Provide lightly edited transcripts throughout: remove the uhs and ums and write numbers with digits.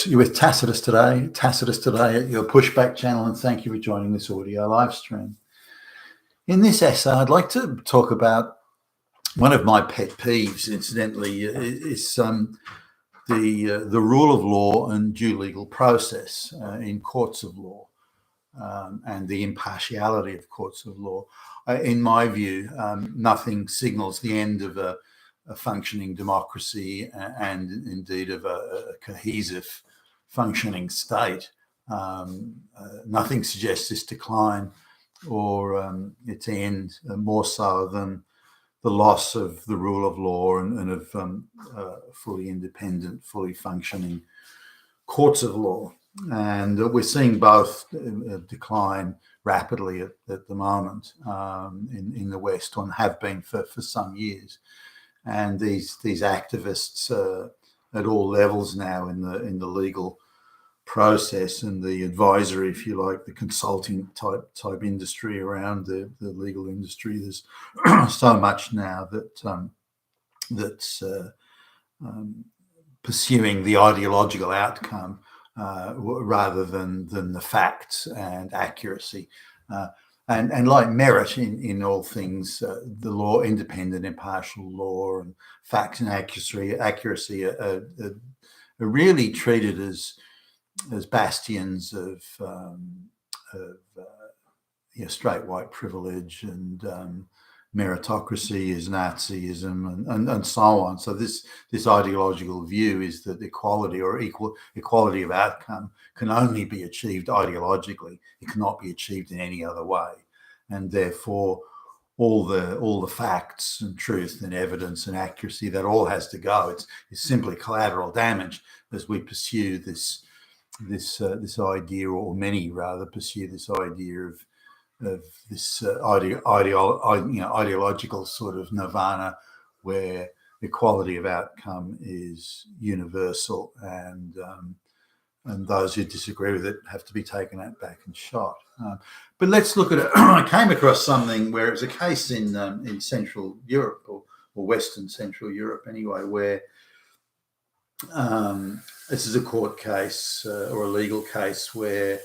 you're with Tacitus today at your Pushback channel, and thank you for joining this audio live stream. In this essay, I'd like to talk about one of my pet peeves, incidentally, is the rule of law and due legal process in courts of law, and the impartiality of courts of law. In my view, nothing signals the end of a functioning democracy and indeed of a cohesive functioning state. Nothing suggests its decline or its end more so than the loss of the rule of law and of fully independent, fully functioning courts of law. And we're seeing both decline rapidly at the moment in the West, and have been for some years. And these activists at all levels now in the legal process and the advisory, if you like, the consulting type industry around the legal industry. There's so much now that's pursuing the ideological outcome rather than the facts and accuracy. And like merit in all things, the law, independent, impartial law, and facts and accuracy are really treated as bastions of straight white privilege, and meritocracy is Nazism, and so on. So this ideological view is that equality or equality of outcome can only be achieved ideologically. It cannot be achieved in any other way, and therefore all the facts and truth and evidence and accuracy, that all has to go. It's simply collateral damage as we pursue this idea, or many rather pursue this idea of this ideological sort of nirvana, where equality of outcome is universal, and those who disagree with it have to be taken back and shot. But let's look at it. I came across something where it was a case in Central Europe, or Western Central Europe anyway, where this is a court case or a legal case where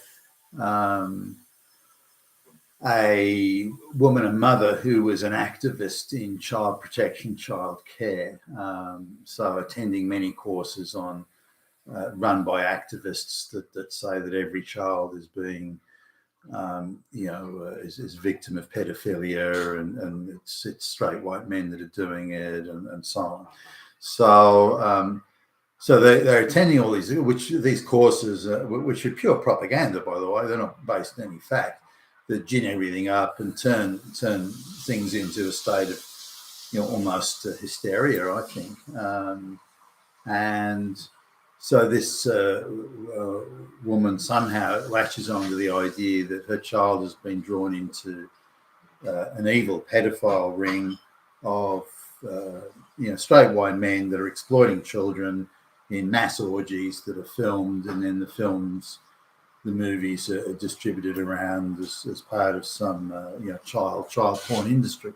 a woman, a mother who was an activist in child protection, child care, so attending many courses on run by activists that say that every child is being, is victim of pedophilia, and it's straight white men that are doing it, and so on. So they're attending all these courses, which are pure propaganda, by the way. They're not based on any fact. That gin everything up and turn things into a state of, almost hysteria, I think. And so this woman somehow latches onto the idea that her child has been drawn into an evil pedophile ring of straight white men that are exploiting children in mass orgies that are filmed, and then the movies are distributed around as part of some child porn industry.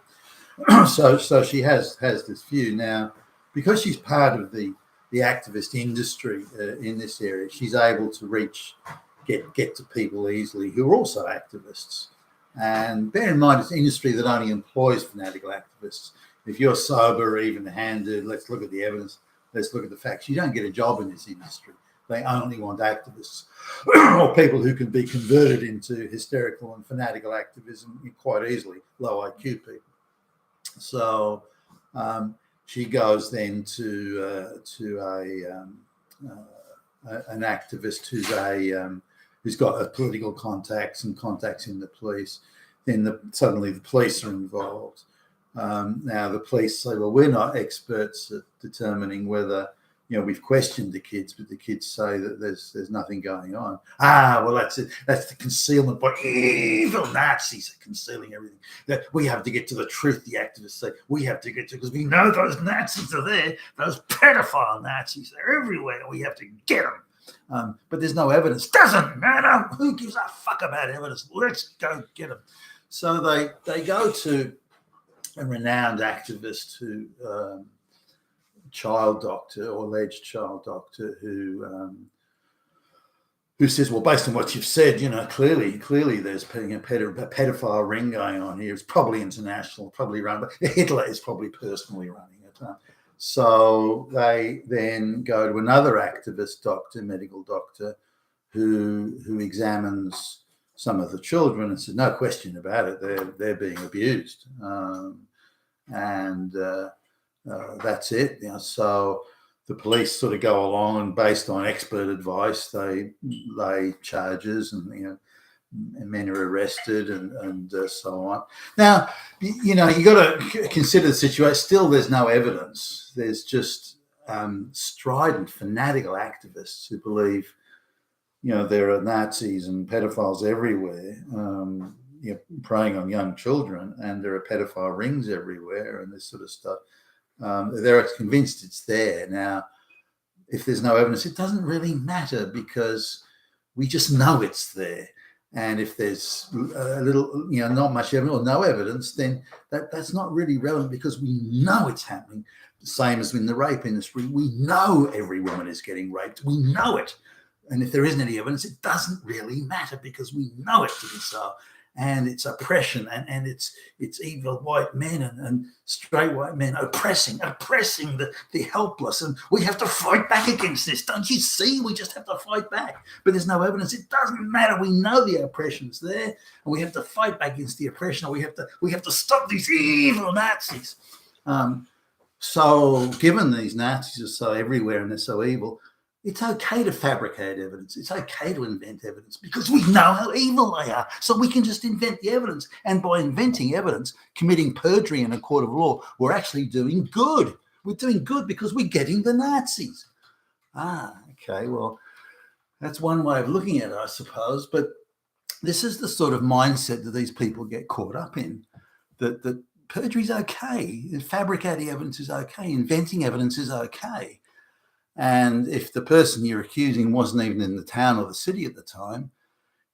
So she has this view now, because she's part of the activist industry in this area. She's able to get to people easily who are also activists. And bear in mind, it's an industry that only employs fanatical activists. If you're sober or even-handed, let's look at the evidence. Let's look at the facts. You don't get a job in this industry. They only want activists or people who can be converted into hysterical and fanatical activism quite easily, low IQ people. So she goes then to an activist who's got political contacts and contacts in the police. Then suddenly the police are involved. Now the police say, well, we're not experts at determining whether, we've questioned the kids, but the kids say that there's nothing going on. Well, that's it. That's the concealment. But evil Nazis are concealing everything. That we have to get to the truth, the activists say. We have to get to, because we know those Nazis are there. Those pedophile Nazis, they're everywhere. We have to get them. But there's no evidence. Doesn't matter. Who gives a fuck about evidence? Let's go get them. So they go to a renowned activist who... child doctor, or alleged child doctor, who who says, well, based on what you've said, clearly there's a pedophile ring going on here. It's probably international, probably run, but Hitler is probably personally running it. So they then go to another activist doctor, medical doctor, who examines some of the children and says, no question about it, they're being abused, and that's it. So the police sort of go along, and based on expert advice, they lay charges, and men are arrested, and so on. Now, you got to consider the situation. Still, there's no evidence. There's just strident, fanatical activists who believe, there are Nazis and pedophiles everywhere, preying on young children, and there are pedophile rings everywhere, and this sort of stuff. They're convinced it's there. Now, if there's no evidence, it doesn't really matter, because we just know it's there. And if there's a little, not much evidence or no evidence, then that's not really relevant, because we know it's happening. The same as in the rape industry. We know every woman is getting raped. We know it. And if there isn't any evidence, it doesn't really matter, because we know it to be so. And it's oppression, and it's evil white men and straight white men oppressing the helpless. And we have to fight back against this. Don't you see? We just have to fight back. But there's no evidence. It doesn't matter. We know the oppression's there, and we have to fight back against the oppression. Or we have to stop these evil Nazis. So given these Nazis are so everywhere and they're so evil, it's okay to fabricate evidence. It's okay to invent evidence, because we know how evil they are. So we can just invent the evidence. And by inventing evidence, committing perjury in a court of law, we're actually doing good. We're doing good because we're getting the Nazis. Okay, well, that's one way of looking at it, I suppose. But this is the sort of mindset that these people get caught up in, that perjury is okay, fabricating evidence is okay, inventing evidence is okay. And if the person you're accusing wasn't even in the town or the city at the time,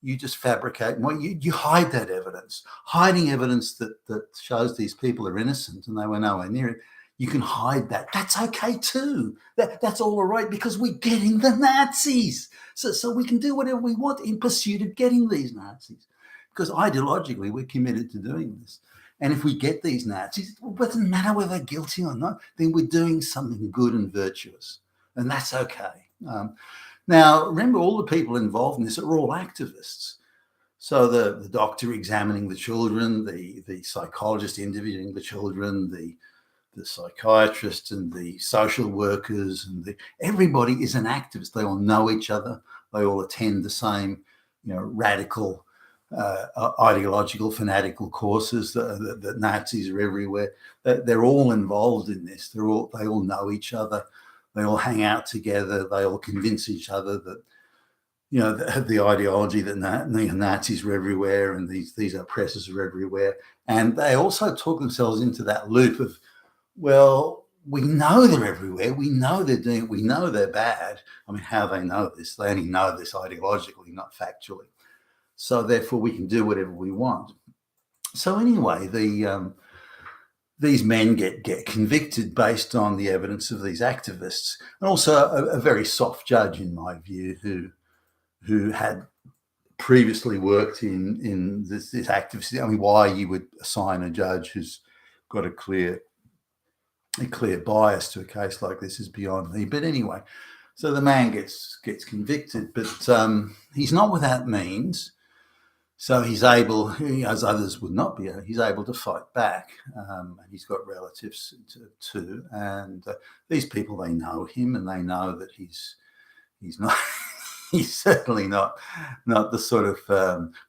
you just fabricate. Well, you hide that evidence. Hiding evidence that shows these people are innocent and they were nowhere near it, you can hide that. That's okay too. That's all right, because we're getting the Nazis. So we can do whatever we want in pursuit of getting these Nazis, because ideologically we're committed to doing this. And if we get these Nazis, it doesn't matter whether they're guilty or not, then we're doing something good and virtuous. And that's okay. Now, remember, all the people involved in this are all activists. So the doctor examining the children, the psychologist interviewing the children, the psychiatrist and the social workers, and everybody is an activist. They all know each other. They all attend the same, radical, ideological, fanatical courses. The Nazis are everywhere. They're all involved in this. They all know each other. They all hang out together. They all convince each other that, the ideology that Nazis are everywhere and these oppressors are everywhere. And they also talk themselves into that loop of, well, we know they're everywhere. We know they're doing it. We know they're bad. I mean, how they know this? They only know this ideologically, not factually. So therefore, we can do whatever we want. So anyway, these men get convicted based on the evidence of these activists, and also a very soft judge, in my view, who had previously worked in this activist. I mean, why you would assign a judge who's got a clear bias to a case like this is beyond me. But anyway, so the man gets convicted, but he's not without means. So he's able, as others would not be, he's able to fight back. And he's got relatives too. And these people, they know him, and they know that he's not, he's certainly not the sort of,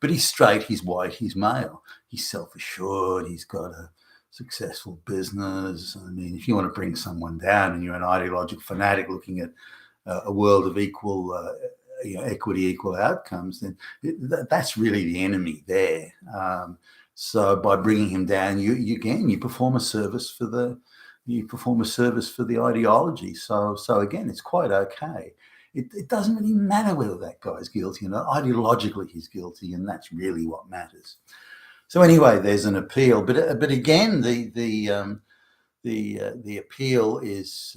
but he's straight, he's white, he's male. He's self-assured, he's got a successful business. I mean, if you want to bring someone down and you're an ideological fanatic looking at a world of equal equity, equal outcomes, then that's really the enemy there. So by bringing him down, you perform a service for the ideology. So again, it's quite okay. It doesn't really matter whether that guy's guilty or not. Ideologically, he's guilty, and that's really what matters. So anyway, there's an appeal, but again, the appeal is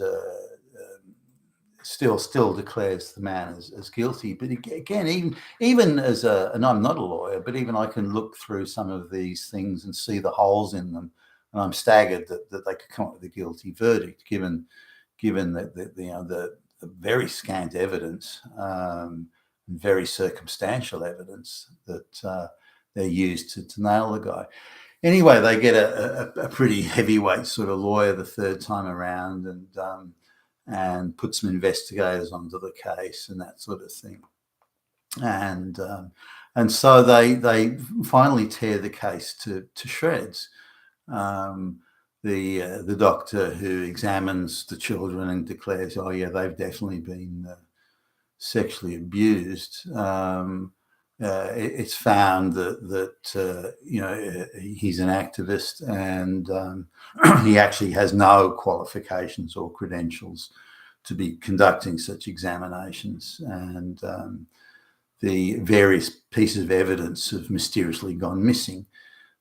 still declares the man as guilty. But again, even as and I'm not a lawyer, but even I can look through some of these things and see the holes in them, and I'm staggered that they could come up with a guilty verdict, given that the very scant evidence, very circumstantial evidence that they used to nail the guy. Anyway, they get a pretty heavyweight sort of lawyer the third time around, and put some investigators onto the case and that sort of thing. And so they finally tear the case to shreds. The doctor who examines the children and declares, oh yeah, they've definitely been sexually abused. It's found that he's an activist, and he actually has no qualifications or credentials to be conducting such examinations, and the various pieces of evidence have mysteriously gone missing.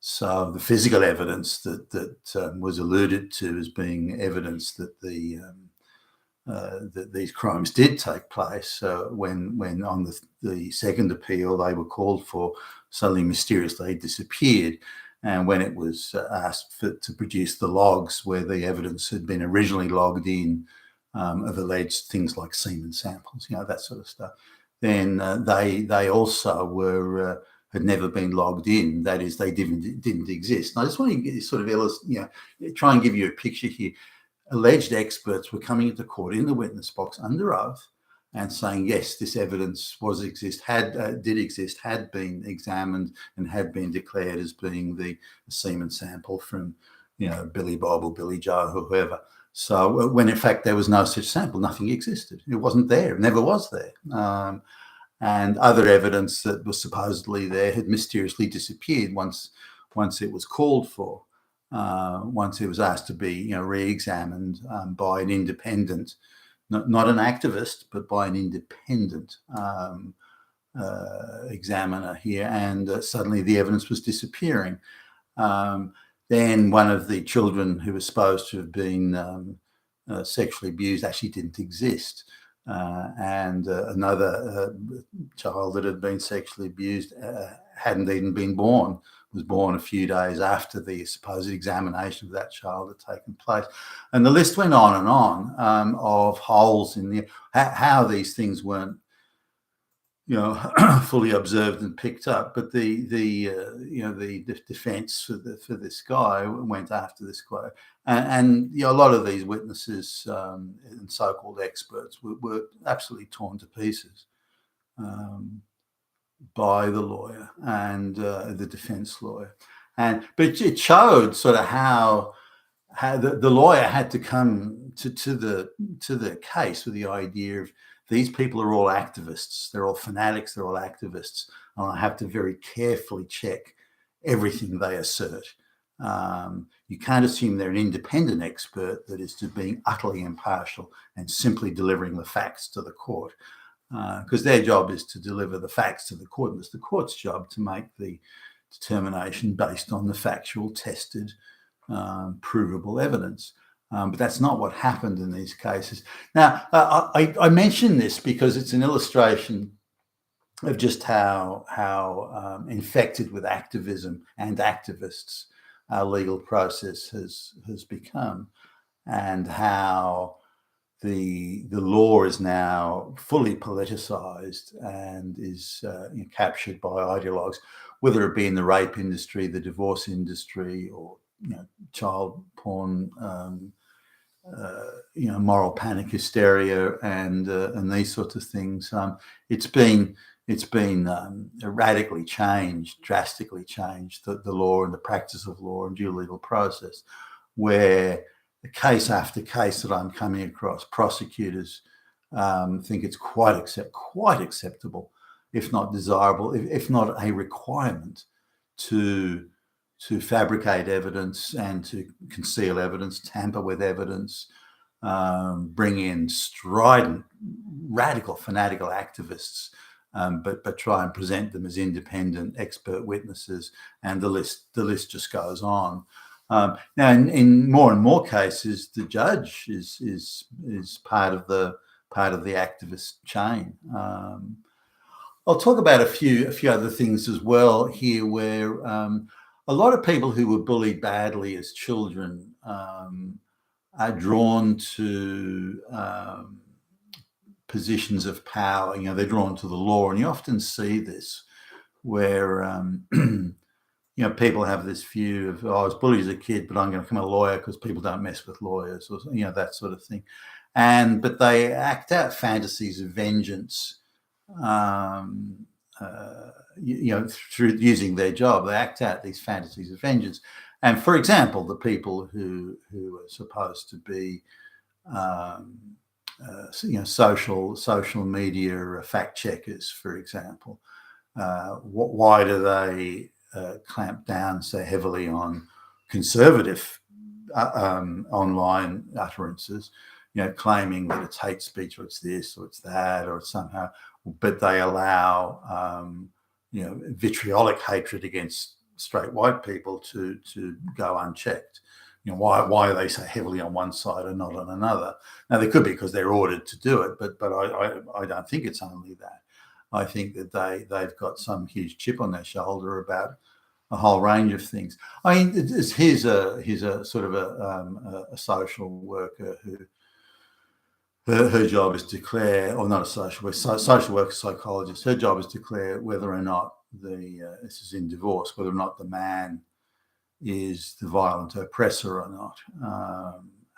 So the physical evidence that was alluded to as being evidence that that these crimes did take place, when on the second appeal they were called for, suddenly mysteriously disappeared. And when it was asked to produce the logs where the evidence had been originally logged in, of alleged things like semen samples, that sort of stuff, then they also had never been logged in. That is, they didn't exist. And I just want to sort of try and give you a picture here. Alleged experts were coming into court in the witness box under oath and saying, yes, this evidence did exist, had been examined, and had been declared as being the semen sample from, Billy Bob or Billy Joe or whoever. So when in fact there was no such sample, nothing existed. It wasn't there, it never was there. And other evidence that was supposedly there had mysteriously disappeared once it was called for. Once it was asked to be, re-examined by an independent, not an activist, but by an independent examiner here, and suddenly the evidence was disappearing. Then one of the children who was supposed to have been sexually abused actually didn't exist, and another child that had been sexually abused hadn't even been born. Was born a few days after the supposed examination of that child had taken place. And the list went on and on of holes in how these things weren't, fully observed and picked up. But the defense for this guy went after this guy, and a lot of these witnesses and so-called experts were absolutely torn to pieces by the lawyer and the defense lawyer. But it showed sort of how the lawyer had to come to the case with the idea of, these people are all activists, they're all fanatics, they're all activists, and I have to very carefully check everything they assert. You can't assume they're an independent expert that is to being utterly impartial and simply delivering the facts to the court. Because their job is to deliver the facts to the court, and it's the court's job to make the determination based on the factual, tested, provable evidence. But that's not what happened in these cases. Now, I mention this because it's an illustration of just how infected with activism and activists our legal process has become, and how the law is now fully politicized and is captured by ideologues, whether it be in the rape industry, the divorce industry, or child porn, moral panic hysteria, and these sorts of things. It's been radically changed, drastically changed, the law and the practice of law and due legal process, where case after case that I'm coming across, prosecutors think it's quite acceptable, if not desirable, if not a requirement, to fabricate evidence and to conceal evidence, tamper with evidence, bring in strident, radical, fanatical activists, but try and present them as independent expert witnesses, and the list just goes on. Now, in more and more cases, the judge is part of the part of the activist chain. I'll talk about a few other things as well here, where a lot of people who were bullied badly as children are drawn to positions of power. They're drawn to the law, and you often see this where people have this view of, I was bullied as a kid, but I'm going to become a lawyer because people don't mess with lawyers, or that sort of thing. But they act out fantasies of vengeance, through using their job. They act out these fantasies of vengeance. And for example, the people who are supposed to be social media fact checkers, for example, why do they clamp down so heavily on conservative online utterances, claiming that it's hate speech, or it's this, or it's that, or it's somehow, but they allow vitriolic hatred against straight white people to go unchecked. Why are they so heavily on one side and not on another? Now, they could be because they're ordered to do it, but I don't think it's only that. I think that they've got some huge chip on their shoulder about a whole range of things. I mean, here's a sort of a social worker who her job is to declare, or not a social worker, psychologist. Her job is to declare whether or not this is in divorce, whether or not the man is the violent oppressor or not.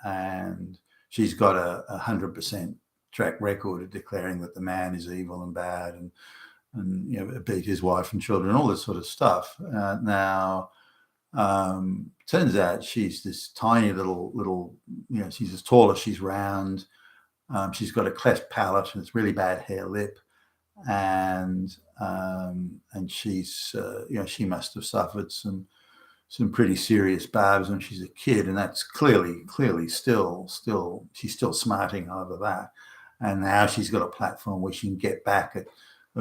And she's got a 100% track record of declaring that the man is evil and bad and beat his wife and children, all this sort of stuff. Now, turns out she's this tiny little, she's as tall as she's round. She's got a cleft palate and it's really bad hair lip. And she's, she must have suffered some pretty serious barbs when she's a kid, and that's clearly still she's still smarting over that. And now she's got a platform where she can get back at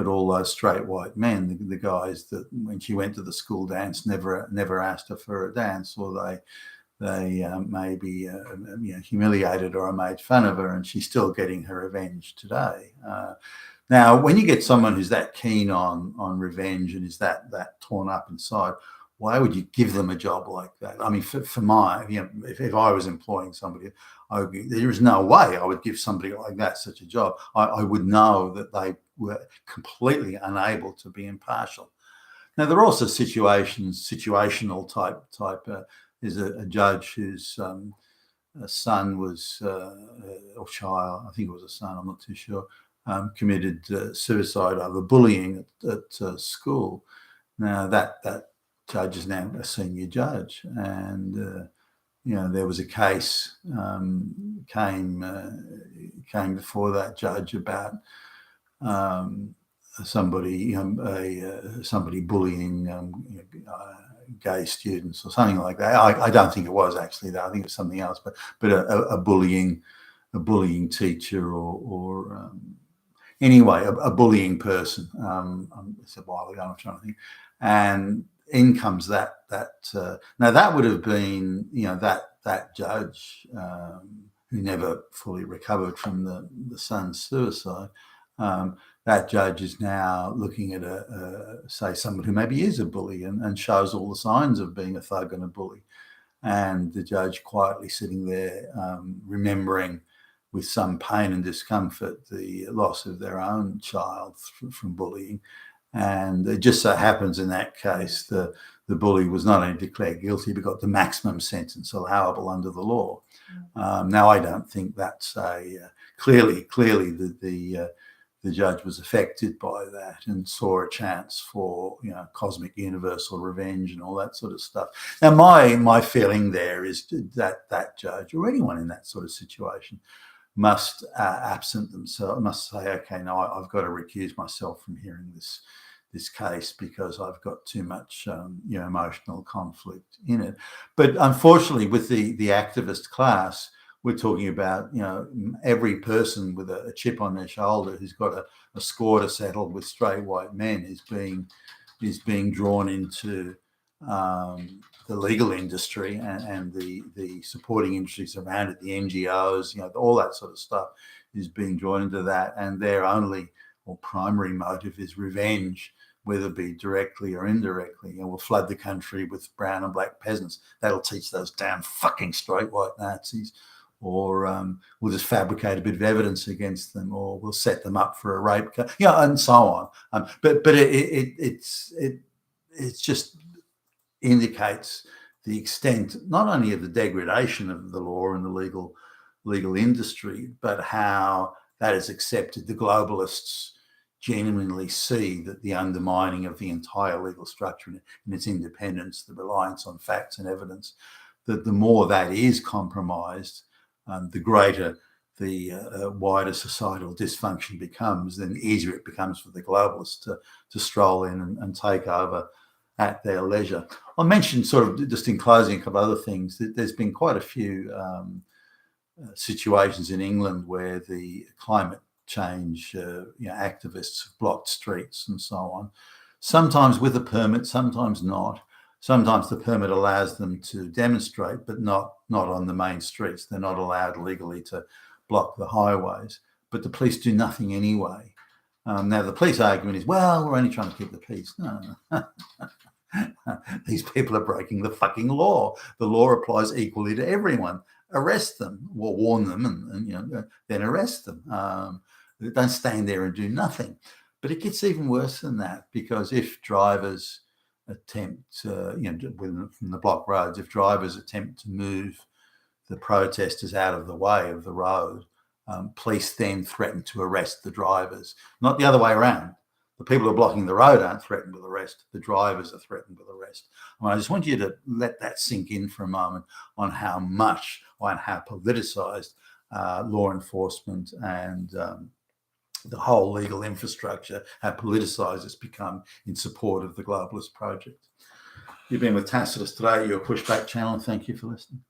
all those straight white men, the guys that when she went to the school dance never asked her for a dance, or they maybe humiliated her or made fun of her, and she's still getting her revenge today. Now, when you get someone who's that keen on revenge and is that torn up inside, why would you give them a job like that? I mean, for my, if I was employing somebody, there is no way I would give somebody like that such a job. I would know that they were completely unable to be impartial. Now, there are also situational type. There's a judge whose son was, or child, I think it was a son, I'm not too sure, committed suicide over bullying at school. Now, that judge is now a senior judge, and there was a case came before that judge about somebody bullying gay students or something like that. I don't think it was actually that. I think it was something else, but a bullying teacher or anyway, a bullying person. It's a while ago, I'm trying to think, and in comes that now that would have been that judge who never fully recovered from the son's suicide. That judge is now looking at say someone who maybe is a bully and shows all the signs of being a thug and a bully, and the judge quietly sitting there remembering with some pain and discomfort the loss of their own child from bullying. And it just so happens in that case, the bully was not only declared guilty, but got the maximum sentence allowable under the law. Now, I don't think that's clearly the judge was affected by that and saw a chance for cosmic universal revenge and all that sort of stuff. Now, my feeling there is that judge or anyone in that sort of situation must absent themselves, must say, okay, no, I've got to recuse myself from hearing this case because I've got too much emotional conflict in it. But unfortunately, with the activist class, we're talking about every person with a chip on their shoulder who's got a score to settle with straight white men is being drawn into the legal industry and the supporting industries around it, the NGOs, all that sort of stuff is being drawn into that, and their only or primary motive is revenge, whether it be directly or indirectly. We'll flood the country with brown and black peasants. That'll teach those damn fucking straight white Nazis. Or we'll just fabricate a bit of evidence against them, or we'll set them up for a rape, and so on. But it just indicates the extent not only of the degradation of the law and the legal industry, but how that is accepted. The globalists genuinely see that the undermining of the entire legal structure and its independence, the reliance on facts and evidence, that the more that is compromised, the greater the wider societal dysfunction becomes, then the easier it becomes for the globalists to stroll in and take over at their leisure. I'll mention, sort of just in closing, a couple of other things. There's been quite a few situations in England where the climate change activists have blocked streets and so on, sometimes with a permit, sometimes not. Sometimes the permit allows them to demonstrate, but not on the main streets. They're not allowed legally to block the highways, but the police do nothing anyway. Now, the police argument is, well, we're only trying to keep the peace. No. These people are breaking the fucking law. The law applies equally to everyone. Arrest them, or warn them, and then arrest them. Don't stand there and do nothing. But it gets even worse than that, because if drivers attempt, from the block roads, if drivers attempt to move the protesters out of the way of the road, police then threaten to arrest the drivers, not the other way around. The people who are blocking the road aren't threatened with arrest. The drivers are threatened with arrest. I just want you to let that sink in for a moment on how much, on how politicized law enforcement and the whole legal infrastructure, how politicized it's become in support of the globalist project. You've been with Tacitus today, your Pushback channel. Thank you for listening.